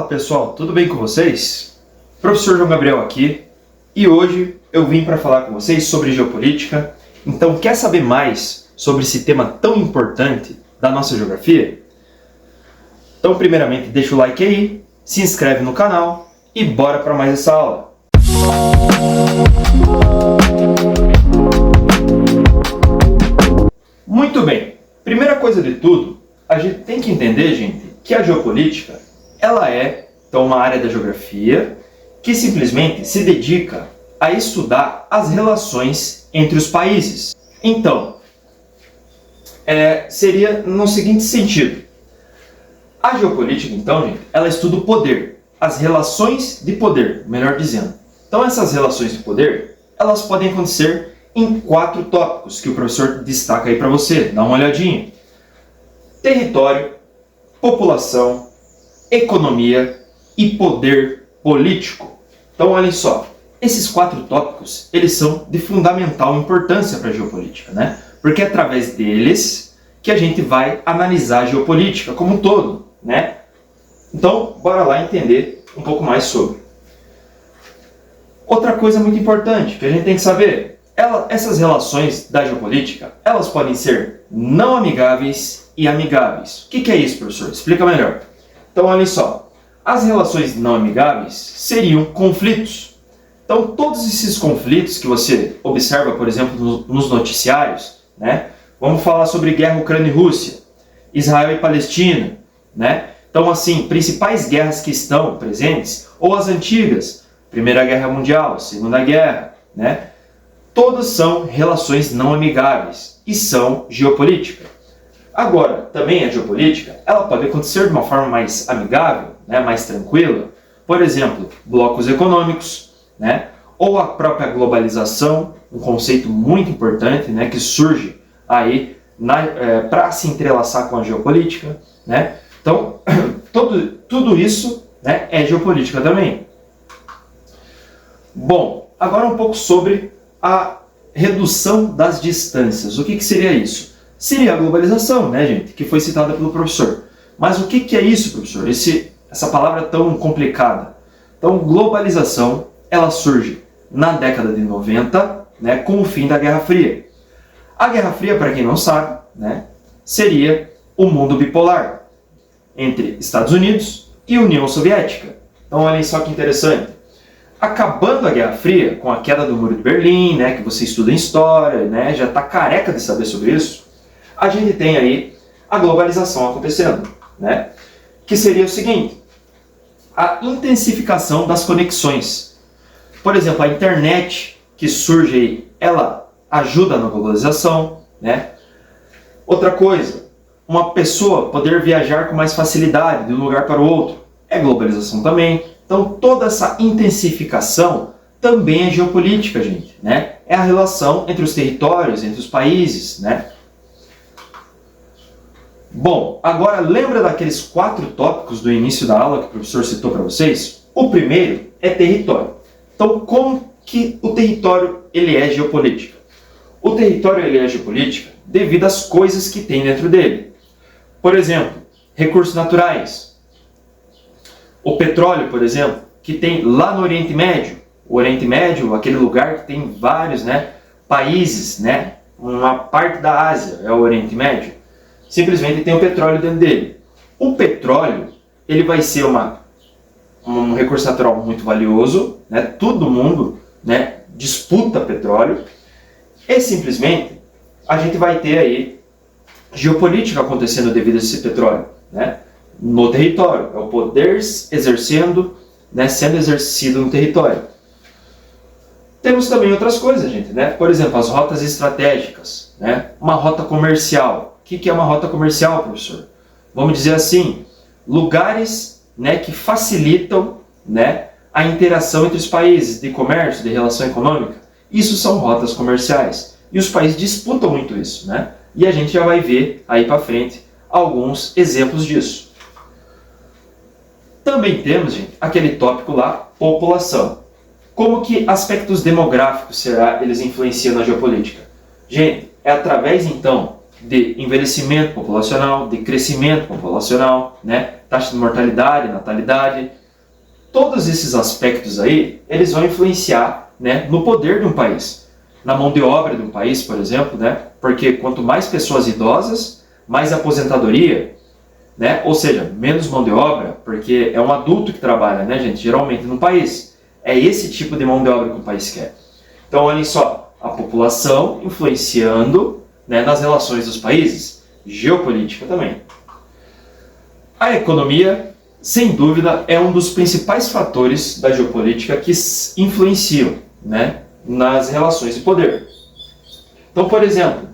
Fala pessoal, tudo bem com vocês? Professor João Gabriel aqui e hoje eu vim para falar com vocês sobre geopolítica. Então, quer saber mais sobre esse tema tão importante da nossa geografia? Então, primeiramente, deixa o like aí, se inscreve no canal e bora para mais essa aula. Muito bem, primeira coisa de tudo, a gente tem que entender, gente, que a geopolítica ela é então, uma área da geografia que simplesmente se dedica a estudar as relações entre os países. Então, seria no seguinte sentido. A geopolítica, então, gente, ela estuda o poder, as relações de poder, melhor dizendo. Então, essas relações de poder, elas podem acontecer em 4 tópicos que o professor destaca aí para você. Dá uma olhadinha. Território, população, economia e poder político. Então, olhem só. Esses 4 tópicos, eles são de fundamental importância para a geopolítica, né? Porque é através deles que a gente vai analisar a geopolítica como um todo, né? Então, bora lá entender um pouco mais sobre. Outra coisa muito importante que a gente tem que saber, essas relações da geopolítica, elas podem ser não amigáveis e amigáveis. O que é isso, professor? Explica melhor. Então, olhem só. As relações não amigáveis seriam conflitos. Então, todos esses conflitos que você observa, por exemplo, nos noticiários, né? Vamos falar sobre guerra Ucrânia e Rússia, Israel e Palestina, né? Então, assim, principais guerras que estão presentes, ou as antigas, Primeira Guerra Mundial, Segunda Guerra, né? Todas são relações não amigáveis e são geopolítica. Agora, também a geopolítica, ela pode acontecer de uma forma mais amigável, né, mais tranquila. Por exemplo, blocos econômicos, né, ou a própria globalização, um conceito muito importante, né, que surge aí para se entrelaçar com a geopolítica, né? Então, tudo isso, né, é geopolítica também. Bom, agora um pouco sobre a redução das distâncias. O que seria isso? Seria a globalização, né, gente, que foi citada pelo professor. Mas o que é isso, professor? Essa palavra tão complicada. Então, globalização, ela surge na década de 90, né, com o fim da Guerra Fria. A Guerra Fria, para quem não sabe, né, seria o mundo bipolar entre Estados Unidos e União Soviética. Então, olhem só que interessante. Acabando a Guerra Fria, com a queda do Muro de Berlim, né, que você estuda em história, né, já está careca de saber sobre isso, a gente tem aí a globalização acontecendo, né, que seria o seguinte, a intensificação das conexões. Por exemplo, a internet que surge aí, ela ajuda na globalização, né? Outra coisa, uma pessoa poder viajar com mais facilidade de um lugar para o outro, é globalização também. Então, toda essa intensificação também é geopolítica, gente, né? É a relação entre os territórios, entre os países, né? Bom, agora lembra daqueles 4 tópicos do início da aula que o professor citou para vocês? O primeiro é território. Então, como que o território ele é geopolítica? O território ele é geopolítica devido às coisas que tem dentro dele. Por exemplo, recursos naturais. O petróleo, por exemplo, que tem lá no Oriente Médio. O Oriente Médio, aquele lugar que tem vários, né, países, né, uma parte da Ásia é o Oriente Médio. Simplesmente tem o petróleo dentro dele. O petróleo, ele vai ser um recurso natural muito valioso, né? Todo mundo, né, disputa petróleo. E simplesmente a gente vai ter aí geopolítica acontecendo devido a esse petróleo, né? No território. É o poder exercendo, né, sendo exercido no território. Temos também outras coisas, gente, né? Por exemplo, as rotas estratégicas, né? Uma rota comercial. O que é uma rota comercial, professor? Vamos dizer assim, lugares, né, que facilitam, né, a interação entre os países de comércio, de relação econômica. Isso são rotas comerciais. E os países disputam muito isso, né? E a gente já vai ver aí para frente alguns exemplos disso. Também temos, gente, aquele tópico lá, população. Como que aspectos demográficos eles influenciam na geopolítica? Gente, é através então de envelhecimento populacional, de crescimento populacional, né? Taxa de mortalidade, natalidade, todos esses aspectos aí, eles vão influenciar, né, no poder de um país. Na mão de obra de um país, por exemplo, né, porque quanto mais pessoas idosas, mais aposentadoria, né, ou seja, menos mão de obra, porque é um adulto que trabalha, né, gente, geralmente no país. É esse tipo de mão de obra que o país quer. Então, olhem só, a população influenciando, né, nas relações dos países, geopolítica também. A economia, sem dúvida, é um dos principais fatores da geopolítica que influenciam, né, nas relações de poder. Então, por exemplo,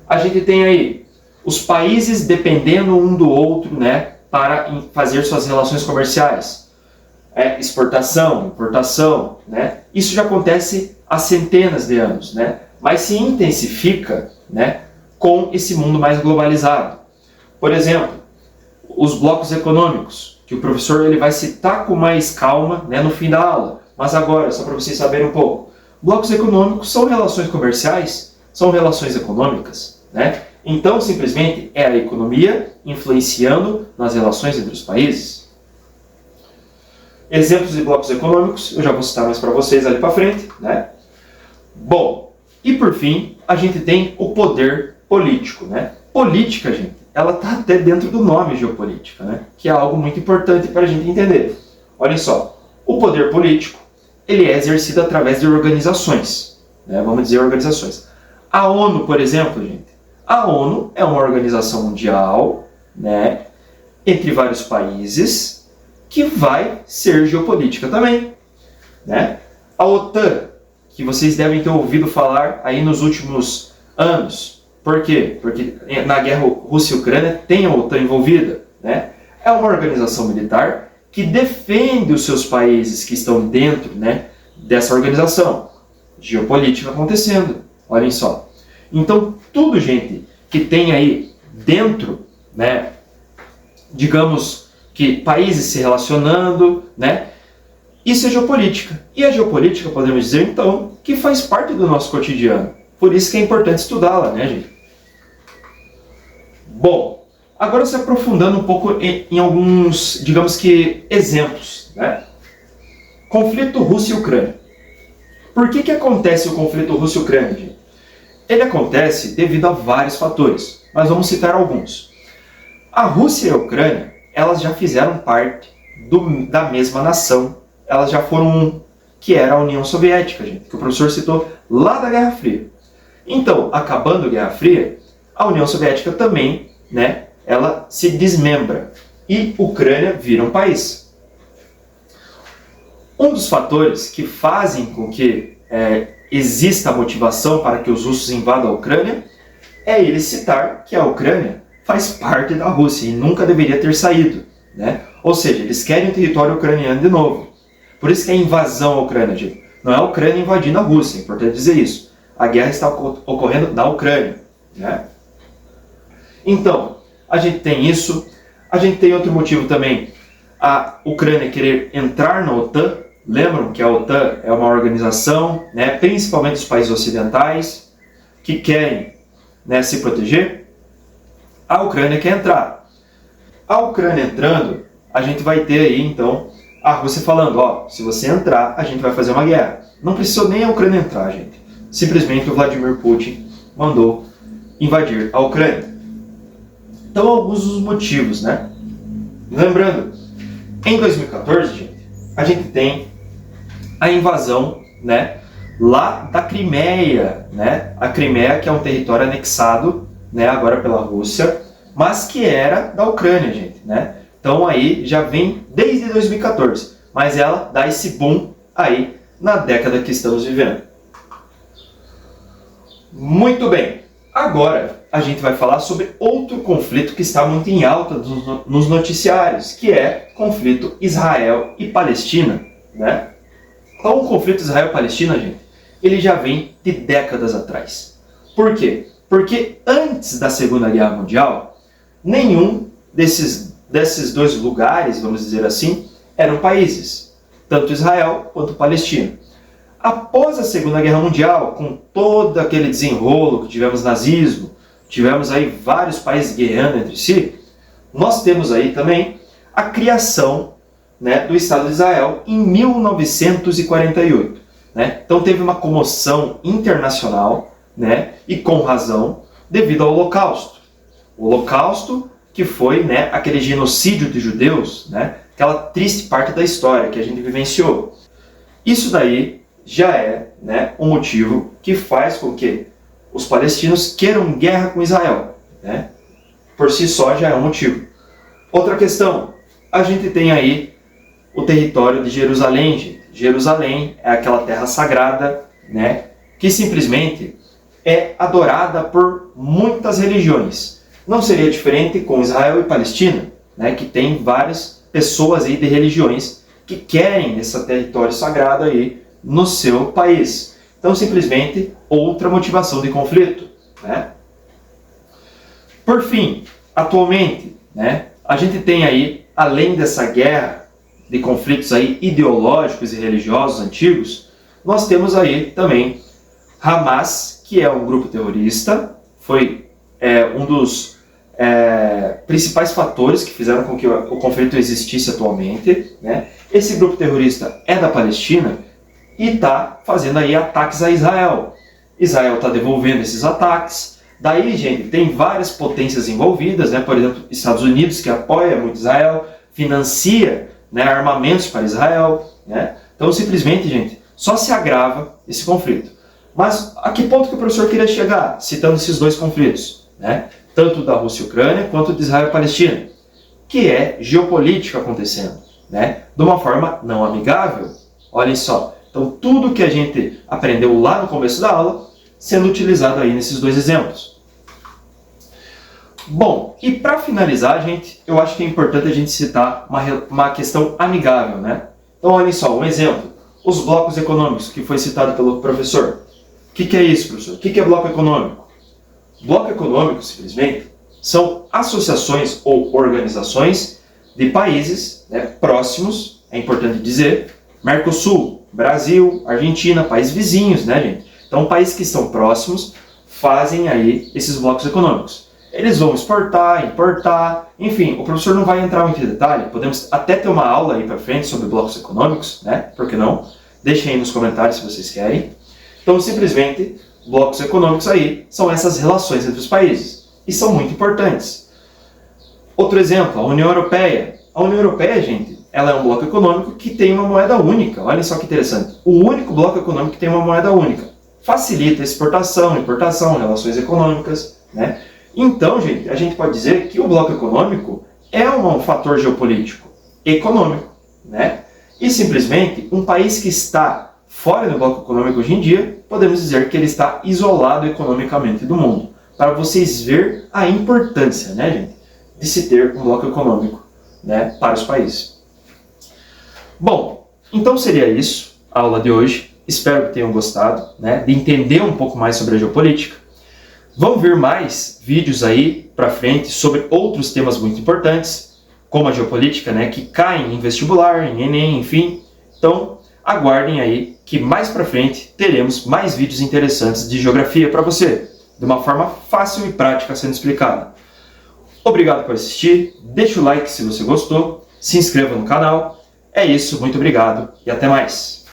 a gente tem aí os países dependendo um do outro, né, para fazer suas relações comerciais. Exportação, importação, né? Isso já acontece há centenas de anos, né? Mas se intensifica, né, com esse mundo mais globalizado. Por exemplo, os blocos econômicos, que o professor ele vai citar com mais calma, né, no fim da aula. Mas agora, só para vocês saberem um pouco, blocos econômicos são relações comerciais, são relações econômicas, né? Então, simplesmente, é a economia influenciando nas relações entre os países. Exemplos de blocos econômicos, eu já vou citar mais para vocês ali para frente, né? Bom, e por fim, a gente tem o poder político, né? Política, gente, ela está até dentro do nome geopolítica, né? Que é algo muito importante para a gente entender. Olhem só, o poder político, ele é exercido através de organizações, né? Vamos dizer organizações. A ONU, por exemplo, gente, a ONU é uma organização mundial, né, entre vários países, que vai ser geopolítica também, né? A OTAN, que vocês devem ter ouvido falar aí nos últimos anos. Por quê? Porque na guerra Rússia e Ucrânia tem a OTAN envolvida, né? É uma organização militar que defende os seus países que estão dentro, né, dessa organização. Geopolítica acontecendo, olhem só. Então, tudo, gente, que tem aí dentro, né, digamos que países se relacionando, né, isso é geopolítica. E a geopolítica, podemos dizer, então, que faz parte do nosso cotidiano. Por isso que é importante estudá-la, né, gente? Bom, agora se aprofundando um pouco em alguns, digamos que, exemplos, né? Conflito Rússia e Ucrânia. Por que acontece o conflito Rússia e Ucrânia, gente? Ele acontece devido a vários fatores, mas vamos citar alguns. A Rússia e a Ucrânia, elas já fizeram parte da mesma nação, elas já foram um, que era a União Soviética, gente, que o professor citou lá da Guerra Fria. Então, acabando a Guerra Fria, a União Soviética também, né, ela se desmembra e Ucrânia vira um país. Um dos fatores que fazem com que exista a motivação para que os russos invadam a Ucrânia é ele citar que a Ucrânia faz parte da Rússia e nunca deveria ter saído, né? Ou seja, eles querem o território ucraniano de novo. Por isso que é invasão à Ucrânia, gente. Não é a Ucrânia invadindo a Rússia, é importante dizer isso. A guerra está ocorrendo na Ucrânia, né? Então, a gente tem isso. A gente tem outro motivo também. A Ucrânia querer entrar na OTAN. Lembram que a OTAN é uma organização, né, principalmente os países ocidentais, que querem, né, se proteger. A Ucrânia quer entrar. A Ucrânia entrando, a gente vai ter aí, então, a Rússia falando, ó, se você entrar, a gente vai fazer uma guerra. Não precisou nem a Ucrânia entrar, gente. Simplesmente o Vladimir Putin mandou invadir a Ucrânia. Então, alguns dos motivos, né? Lembrando, em 2014, gente, a gente tem a invasão, né, lá da Crimeia, né? A Crimeia, que é um território anexado, né, agora pela Rússia, mas que era da Ucrânia, gente, né? Então aí já vem desde 2014, mas ela dá esse boom aí na década que estamos vivendo. Muito bem, agora a gente vai falar sobre outro conflito que está muito em alta nos noticiários, que é o conflito Israel e Palestina, né? Então o conflito Israel-Palestina, gente, ele já vem de décadas atrás. Por quê? Porque antes da Segunda Guerra Mundial, nenhum desses dois lugares, vamos dizer assim, eram países, tanto Israel quanto Palestina. Após a Segunda Guerra Mundial, com todo aquele desenrolo que tivemos nazismo, tivemos aí vários países guerreando entre si, nós temos aí também a criação né, do Estado de Israel em 1948. Né? Então teve uma comoção internacional, né, e com razão, devido ao Holocausto. O Holocausto que foi, né, aquele genocídio de judeus, né, aquela triste parte da história que a gente vivenciou. Isso daí já é, né, um motivo que faz com que os palestinos queiram guerra com Israel. Né? Por si só já é um motivo. Outra questão, a gente tem aí o território de Jerusalém. Gente. Jerusalém é aquela terra sagrada, né, que simplesmente é adorada por muitas religiões. Não seria diferente com Israel e Palestina, né, que tem várias pessoas aí de religiões que querem esse território sagrado aí no seu país. Então, simplesmente, outra motivação de conflito. Né? Por fim, atualmente, né, a gente tem aí, além dessa guerra de conflitos aí ideológicos e religiosos antigos, nós temos aí também Hamas, que é um grupo terrorista, foi um dos principais fatores que fizeram com que o conflito existisse atualmente. Né? Esse grupo terrorista é da Palestina e está fazendo aí ataques a Israel. Israel está devolvendo esses ataques. Daí, gente, tem várias potências envolvidas, né? Por exemplo, Estados Unidos, que apoia muito Israel, financia, né, armamentos para Israel. Né? Então, simplesmente, gente, só se agrava esse conflito. Mas a que ponto que o professor queria chegar, citando esses dois conflitos? Né? Tanto da Rússia e Ucrânia, quanto de Israel e Palestina, que é geopolítica acontecendo, né? De uma forma não amigável. Olhem só, então tudo que a gente aprendeu lá no começo da aula, sendo utilizado aí nesses dois exemplos. Bom, e para finalizar, gente, eu acho que é importante a gente citar uma questão amigável, né? Então olhem só, um exemplo, os blocos econômicos, que foi citado pelo professor. O que é isso, professor? O que é bloco econômico? Bloco econômico, simplesmente, são associações ou organizações de países, né, próximos, é importante dizer, Mercosul, Brasil, Argentina, países vizinhos, né, gente? Então, países que estão próximos fazem aí esses blocos econômicos. Eles vão exportar, importar, enfim, o professor não vai entrar muito em detalhe, podemos até ter uma aula aí para frente sobre blocos econômicos, né? Por que não? Deixem aí nos comentários se vocês querem. Então, simplesmente, blocos econômicos aí são essas relações entre os países e são muito importantes. Outro exemplo, a União Europeia. A União Europeia, gente, ela é um bloco econômico que tem uma moeda única. Olhem só que interessante. O único bloco econômico que tem uma moeda única. Facilita exportação, importação, relações econômicas, né? Então, gente, a gente pode dizer que o bloco econômico é um fator geopolítico, econômico, né? E simplesmente, um país que está fora do bloco econômico hoje em dia, podemos dizer que ele está isolado economicamente do mundo. Para vocês verem a importância, né, gente, de se ter um bloco econômico, né, para os países. Bom, então seria isso a aula de hoje. Espero que tenham gostado, né, de entender um pouco mais sobre a geopolítica. Vão vir mais vídeos aí para frente sobre outros temas muito importantes, como a geopolítica, né, que caem em vestibular, em Enem, enfim. Então, aguardem aí que mais para frente teremos mais vídeos interessantes de geografia para você, de uma forma fácil e prática sendo explicada. Obrigado por assistir, deixa o like se você gostou, se inscreva no canal. É isso, muito obrigado e até mais!